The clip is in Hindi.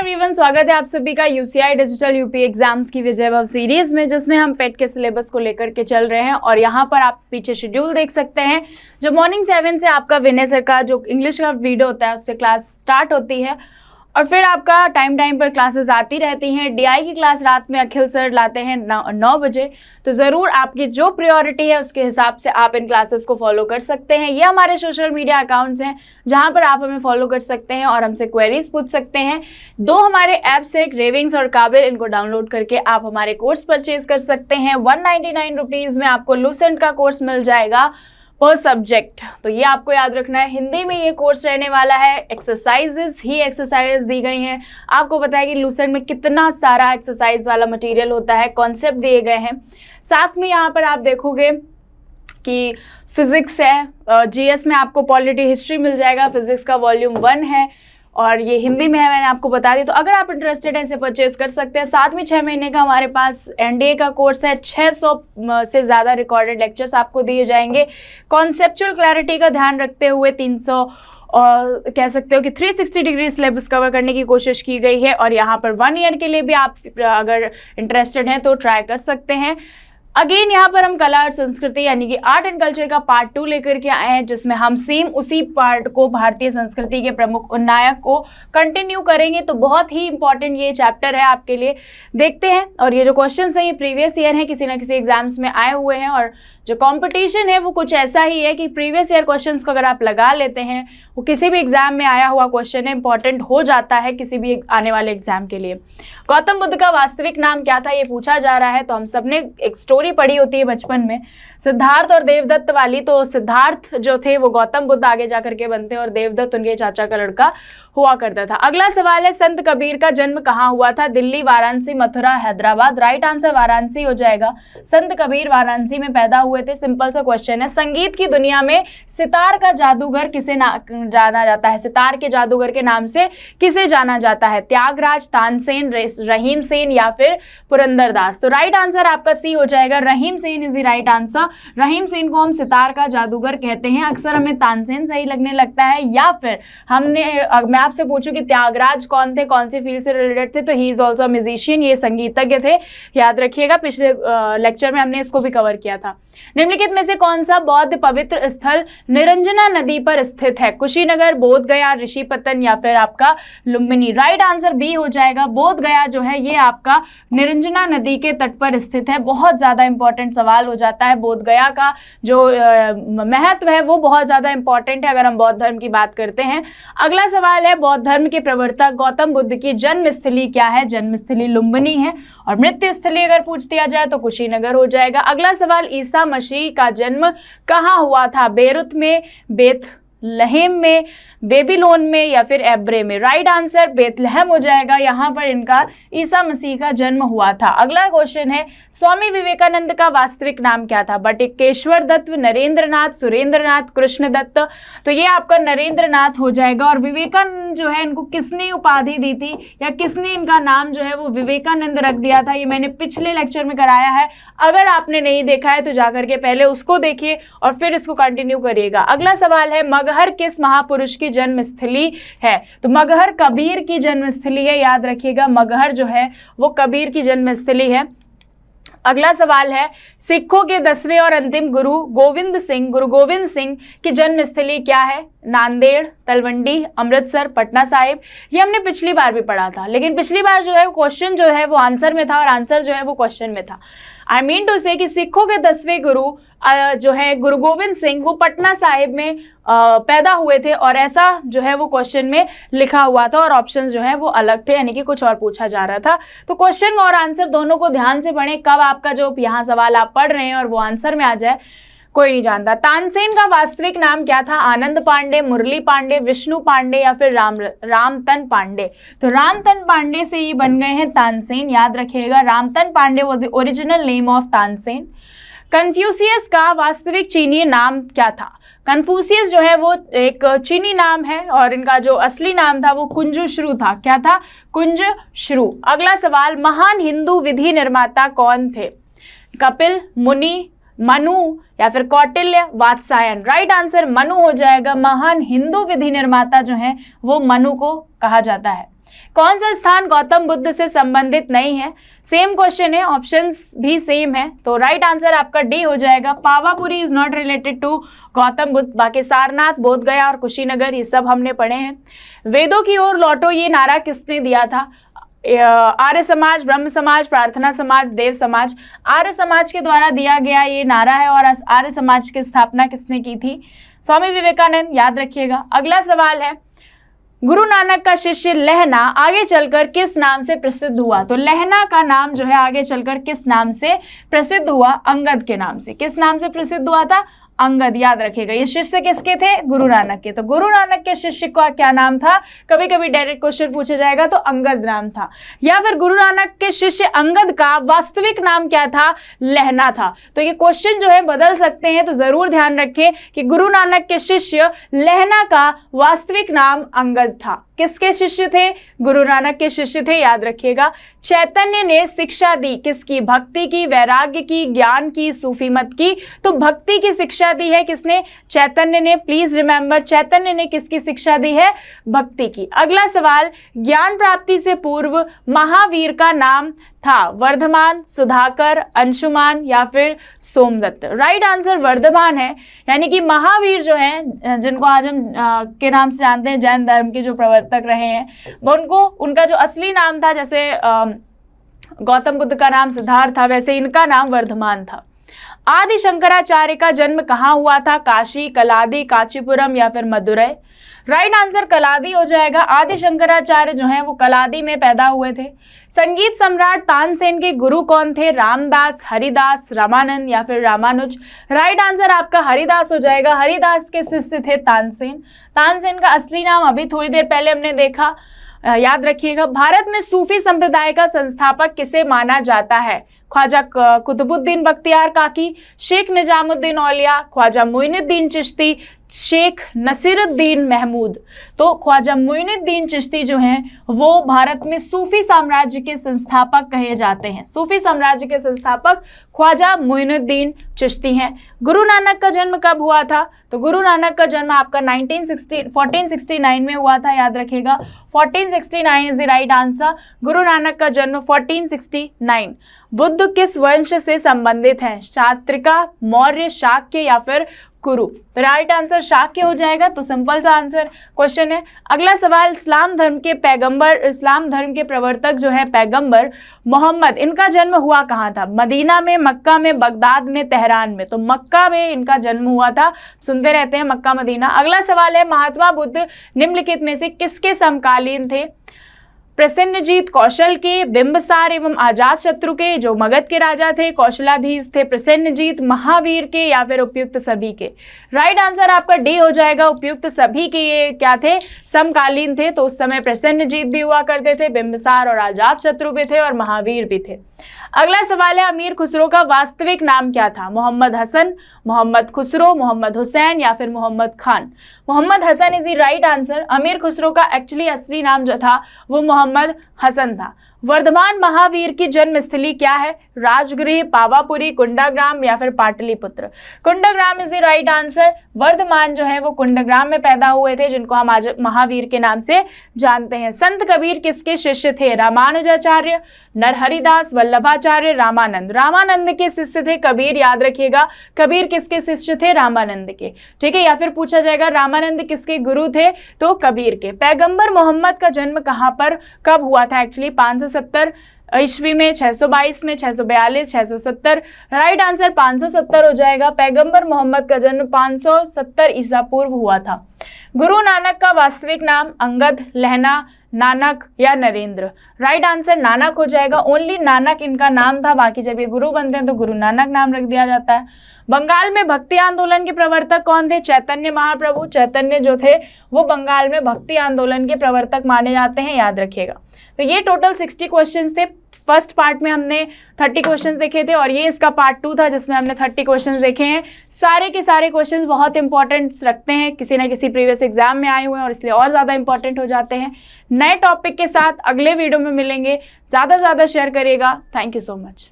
एवरीवन, स्वागत है आप सभी का यूसीआई डिजिटल यूपी एग्जाम्स की विजय भव सीरीज में, जिसमें हम पेट के सिलेबस को लेकर के चल रहे हैं। और यहाँ पर आप पीछे शेड्यूल देख सकते हैं। जो मॉर्निंग 7 से आपका विनय सर का जो इंग्लिश का वीडियो होता है उससे क्लास स्टार्ट होती है और फिर आपका टाइम पर क्लासेस आती रहती हैं। डीआई की क्लास रात में अखिल सर लाते हैं 9 बजे। तो ज़रूर आपकी जो प्रायोरिटी है उसके हिसाब से आप इन क्लासेस को फॉलो कर सकते हैं। ये हमारे सोशल मीडिया अकाउंट्स हैं जहां पर आप हमें फॉलो कर सकते हैं और हमसे क्वेरीज पूछ सकते हैं। 2 हमारे ऐप्स हैं, क्रेविंग्स और काबिल। इनको डाउनलोड करके आप हमारे कोर्स परचेज कर सकते हैं। 199 रुपीज़ में आपको लूसेंट का कोर्स मिल जाएगा पर सब्जेक्ट। तो ये आपको याद रखना है। हिंदी में ये कोर्स रहने वाला है। एक्सरसाइजेज ही एक्सरसाइज दी गई हैं। आपको पता है कि लूसेंट में कितना सारा एक्सरसाइज वाला मटेरियल होता है, कॉन्सेप्ट दिए गए हैं। साथ में यहाँ पर आप देखोगे कि फिजिक्स है, जीएस में आपको पॉलिटी हिस्ट्री मिल जाएगा। फिजिक्स का वॉल्यूम 1 है और ये हिंदी में है, मैंने आपको बता दी। तो अगर आप इंटरेस्टेड हैं इसे परचेज कर सकते हैं। साथ में 6 महीने का हमारे पास एनडीए का कोर्स है। 600 से ज़्यादा रिकॉर्डेड लेक्चर्स आपको दिए जाएंगे। कॉन्सेप्चुअल क्लैरिटी का ध्यान रखते हुए 300 और कह सकते हो कि 360 डिग्री सिलेबस कवर करने की कोशिश की गई है। और यहाँ पर 1 ईयर के लिए भी आप अगर इंटरेस्टेड हैं तो ट्राई कर सकते हैं। अगेन यहाँ पर हम कला और संस्कृति यानी कि आर्ट एंड कल्चर का पार्ट 2 लेकर के आए हैं, जिसमें हम सेम उसी पार्ट को, भारतीय संस्कृति के प्रमुख उन्नायक को कंटिन्यू करेंगे। तो बहुत ही इंपॉर्टेंट ये चैप्टर है आपके लिए। देखते हैं। और ये जो क्वेश्चंस हैं ये प्रीवियस ईयर हैं, किसी ना किसी एग्जाम्स में आए हुए हैं। और जो कंपटीशन है वो कुछ ऐसा ही है कि प्रीवियस ईयर क्वेश्चंस को अगर आप लगा लेते हैं, वो किसी भी एग्जाम में आया हुआ क्वेश्चन है, इंपॉर्टेंट हो जाता है किसी भी आने वाले एग्जाम के लिए। गौतम बुद्ध का वास्तविक नाम क्या था ये पूछा जा रहा है। तो हम सबने एक स्टोरी पढ़ी होती है बचपन में, सिद्धार्थ और देवदत्त वाली। तो सिद्धार्थ जो थे वो गौतम बुद्ध आगे जा करके बनते और देवदत्त उनके चाचा का लड़का हुआ करता था। अगला सवाल है, संत कबीर का जन्म कहाँ हुआ था? दिल्ली, वाराणसी, मथुरा, हैदराबाद। राइट आंसर वाराणसी हो जाएगा। संत कबीर वाराणसी में पैदा हुए थे। सिंपल सा क्वेश्चन है। संगीत की दुनिया में सितार का जादूगर किसे जाना जाता है? सितार के जादूगर के नाम से किसे जाना जाता है? त्यागराज, तानसेन, रहीम सेन या फिर पुरंदरदास। तो राइट आंसर आपका सी हो जाएगा। Rahim Sen is the right answer. Rahim Sen को हम सितार का जादूगर कहते हैं। अक्सर हमें तानसेन सही लगने लगता है, या फिर मैं आपसे पूछूं कि त्यागराज कौन थे, कौन सी फील्ड से रिलेटेड थे, तो ही इज ऑल्सो म्यूजिशियन, ये संगीतज्ञ थे। याद रखिएगा, पिछले लेक्चर में हमने इसको भी कवर किया था। निम्नलिखित में से कौन सा बौद्ध पवित्र स्थल निरंजना नदी पर स्थित है? कुशीनगर, बोध गया, ऋषिपतन या फिर आपका लुम्बिनी। राइट आंसर बी हो जाएगा। बोध गया जो है ये आपका निरंजना नदी के तट पर स्थित है। बहुत ज़्यादा इंपॉर्टेंट सवाल हो जाता है। बोध गया का जो महत्व है वो बहुत ज़्यादा इंपॉर्टेंट है अगर हम बौद्ध धर्म की बात करते हैं। अगला सवाल है, बौद्ध धर्म के प्रवर्तक गौतम बुद्ध की जन्मस्थली क्या है? जन्मस्थली लुम्बिनी है। और मृत्यु स्थली अगर पूछ दिया जाए तो कुशीनगर हो जाएगा। अगला सवाल, ईसा मसीह का जन्म कहाँ हुआ था? बेरुत में, बेथलहेम में, बेबीलोन में या फिर एब्रे में। राइट आंसर बेथलहेम हो जाएगा। यहाँ पर इनका ईसा मसीह का जन्म हुआ था। अगला क्वेश्चन है, स्वामी विवेकानंद का वास्तविक नाम क्या था? बटुकेश्वर दत्त, नरेंद्र नाथ, सुरेंद्र नाथ, कृष्ण दत्त। तो ये आपका नरेंद्र नाथ हो जाएगा। और विवेकानंद जो है इनको किसने उपाधि दी थी या किसने इनका नाम जो है वो विवेकानंद रख दिया था? ये मैंने पिछले लेक्चर में कराया है। अगर आपने नहीं देखा है तो जाकर के पहले उसको देखिए और फिर इसको कंटिन्यू करिएगा। अगला सवाल है, मगहर किस महापुरुष की जन्मस्थली है? तो मगहर कबीर की जन्मस्थली है। याद रखिएगा, मगहर जो है वो कबीर की जन्मस्थली है। अगला सवाल है, सिखों के 10वें और अंतिम गुरु गुरु गोविंद सिंह की जन्मस्थली क्या है? नांदेड़, तलवंडी, अमृतसर, पटना साहिब। ये हमने पिछली बार भी पढ़ा था, लेकिन पिछली बार जो है क्वेश्चन जो है वो आंसर में था और आंसर जो है वो क्वेश्चन में था। आई मीन टू से कि सिखों के 10वें गुरु जो है गुरु गोविंद सिंह, वो पटना साहिब में पैदा हुए थे और ऐसा जो है वो क्वेश्चन में लिखा हुआ था और ऑप्शन जो है वो अलग थे, यानी कि कुछ और पूछा जा रहा था। तो क्वेश्चन और आंसर दोनों को ध्यान से पढ़ें, कब आपका जो यहाँ सवाल आप पढ़ रहे हैं और वो आंसर में आ जाए कोई नहीं जानता। तानसेन का वास्तविक नाम क्या था? आनंद पांडे, मुरली पांडे, विष्णु पांडे या फिर रामतन पांडे। तो रामतन पांडे से ये बन गए हैं तानसेन। याद रखिएगा, Ramtan Pandey was the original name of Tansen. Confucius का वास्तविक चीनी नाम क्या था? कन्फ्यूशियस जो है वो एक चीनी नाम है और इनका जो असली नाम था वो कुंजुश्रू था। क्या था? कुंजुश्रू। अगला सवाल, महान हिंदू विधि निर्माता कौन थे? कपिल, मुनि, मनु या फिर कौटिल्य, वात्सायन। राइट आंसर मनु हो जाएगा। महान हिंदू विधि निर्माता जो है वो मनु को कहा जाता है। कौन सा स्थान गौतम बुद्ध से संबंधित नहीं है? सेम क्वेश्चन है, ऑप्शंस भी सेम है, तो राइट आंसर आपका डी हो जाएगा। Pawapuri is not related to Gautam Buddha. बाकी सारनाथ, बोधगया और कुशीनगर ये सब हमने पढ़े हैं। वेदों की ओर लौटो ये नारा किसने दिया था? आर्य समाज, ब्रह्म समाज, प्रार्थना समाज, देव समाज। आर्य समाज के द्वारा दिया गया ये नारा है और आर्य समाज की स्थापना किसने की थी? स्वामी विवेकानंद, याद रखिएगा। अगला सवाल है, गुरु नानक का शिष्य लहना आगे चलकर किस नाम से प्रसिद्ध हुआ? तो लहना का नाम जो है आगे चलकर किस नाम से प्रसिद्ध हुआ? अंगद के नाम से। किस नाम से प्रसिद्ध हुआ था? अंगद, याद रखिएगा। ये शिष्य किसके थे? गुरु नानक के। तो गुरु नानक के शिष्य का क्या नाम था? कभी कभी डायरेक्ट क्वेश्चन पूछा जाएगा तो अंगद नाम था। या फिर गुरु नानक के शिष्य अंगद का वास्तविक नाम क्या था? लहना था। तो ये क्वेश्चन जो है बदल सकते हैं, तो जरूर ध्यान रखें कि गुरु नानक के शिष्य लहना का वास्तविक नाम अंगद था। किसके शिष्य थे? गुरु नानक के शिष्य थे, याद रखिएगा। चैतन्य ने शिक्षा दी किसकी? भक्ति की, वैराग्य की, ज्ञान की, सूफी मत की। तो भक्ति की शिक्षा दी है किसने? चैतन्य ने। प्लीज रिमेंबर, चैतन्य ने किसकी शिक्षा दी है? भक्ति की। अगला सवाल, ज्ञान प्राप्ति से पूर्व महावीर का नाम था? वर्धमान, सुधाकर, अंशुमान या फिर सोमदत्त। राइट आंसर वर्धमान है। यानी कि महावीर जो है, जिनको आज हम के नाम से जानते हैं, जैन धर्म के जो प्रवर्तक रहे हैं, वो उनका जो असली नाम था, जैसे गौतम बुद्ध का नाम सिद्धार्थ था, वैसे इनका नाम वर्धमान था। आदि शंकराचार्य का जन्म कहाँ हुआ था? काशी, कलादी, कांचीपुरम या फिर मदुरै। राइट आंसर कलादी हो जाएगा। आदि शंकराचार्य जो हैं वो कलादी में पैदा हुए थे। संगीत सम्राट तानसेन के गुरु कौन थे? रामदास, हरिदास, रामानंद या फिर रामानुज। राइट आंसर आपका हरिदास हो जाएगा। हरिदास के शिष्य थे तानसेन। तानसेन का असली नाम अभी थोड़ी देर पहले हमने देखा, याद रखिएगा। भारत में सूफी संप्रदाय का संस्थापक किसे माना जाता है? ख्वाजा कुतुबुद्दीन बख्तियार काकी, शेख निजामुद्दीन औलिया, ख्वाजा मोइनुद्दीन चिश्ती, शेख नसीरुद्दीन महमूद। तो ख्वाजा मोइनुद्दीन चिश्ती जो हैं वो भारत में सूफी साम्राज्य के संस्थापक कहे जाते हैं। सूफी साम्राज्य के संस्थापक ख्वाजा मोइनुद्दीन चिश्ती हैं। गुरु नानक का जन्म कब हुआ था? तो गुरु नानक का जन्म आपका 1469 में हुआ था, याद रखिएगा। 1469 is the right answer. Guru Nanak का जन्म 1469। बुद्ध किस वंश से संबंधित हैं? क्षत्रिय, मौर्य, शाक्य या फिर कुरु। तो राइट आंसर शाक्य हो जाएगा। तो सिंपल सा आंसर क्वेश्चन है। अगला सवाल, इस्लाम धर्म के प्रवर्तक जो है पैगंबर मोहम्मद, इनका जन्म हुआ कहाँ था? मदीना में, मक्का में, बगदाद में, तेहरान में। तो मक्का में इनका जन्म हुआ था। सुनते रहते हैं मक्का मदीना। अगला सवाल है, महात्मा बुद्ध निम्नलिखित में से किसके समकालीन थे? प्रसेनजीत कौशल के, बिंबिसार एवं अजात शत्रु के जो मगध के राजा थे, कौशलाधीश थे प्रसेनजीत, महावीर के या फिर उपयुक्त सभी के। राइट आंसर आपका डी हो जाएगा। उपयुक्त सभी के ये क्या थे? समकालीन थे। तो उस समय प्रसेनजीत भी हुआ करते थे, बिंबिसार और अजात शत्रु भी थे और महावीर भी थे। अगला सवाल है, अमीर खुसरो का वास्तविक नाम क्या था? मोहम्मद हसन, मोहम्मद खुसरो, मोहम्मद हुसैन या फिर Mohammad Khan. Mohammad Hasan is the right answer. Amir Khusro का एक्चुअली असली नाम जो था वो मोहम्मद हसन था। वर्धमान महावीर की जन्मस्थली क्या है? राजगृह, पावापुरी, कुंडाग्राम या फिर Pataliputra. Kundagram is the right answer. Vardhaman जो है वो कुंडाग्राम में पैदा हुए थे, जिनको हम आज महावीर के नाम से जानते हैं। संत कबीर किसके शिष्य थे? रामानुजाचार्य, नरहरिदास, वल्लभाचार्य, रामानंद। रामानंद के शिष्य थे कबीर, याद रखिएगा। कबीर किसके शिष्य थे? रामानंद के। ठीक है, या फिर पूछा जाएगा रामानंद किसके गुरु थे? तो कबीर के। पैगंबर मोहम्मद का जन्म कहाँ पर कब हुआ था? एक्चुअली 570 ईस्वी में, 622 में, 642, 670। राइट आंसर 570 हो जाएगा। पैगंबर मोहम्मद का जन्म 570 ईसा पूर्व हुआ था। गुरु नानक का वास्तविक नाम? अंगद, लहना, नानक या नरेंद्र। राइट आंसर नानक हो जाएगा। ओनली नानक इनका नाम था, बाकी जब ये गुरु बनते हैं तो गुरु नानक नाम रख दिया जाता है। बंगाल में भक्ति आंदोलन के प्रवर्तक कौन थे? चैतन्य महाप्रभु। चैतन्य जो थे वो बंगाल में भक्ति आंदोलन के प्रवर्तक माने जाते हैं, याद रखिएगा। तो ये टोटल 60 क्वेश्चंस थे। फर्स्ट पार्ट में हमने 30 क्वेश्चंस देखे थे और ये इसका पार्ट 2 था जिसमें हमने 30 क्वेश्चंस देखे हैं। सारे के सारे क्वेश्चंस बहुत इंपॉर्टेंस रखते हैं, किसी ना किसी प्रीवियस एग्जाम में आए हुए हैं और इसलिए और ज़्यादा इंपॉर्टेंट हो जाते हैं। नए टॉपिक के साथ अगले वीडियो में मिलेंगे। ज़्यादा से ज़्यादा शेयर करिएगा। Thank you so much.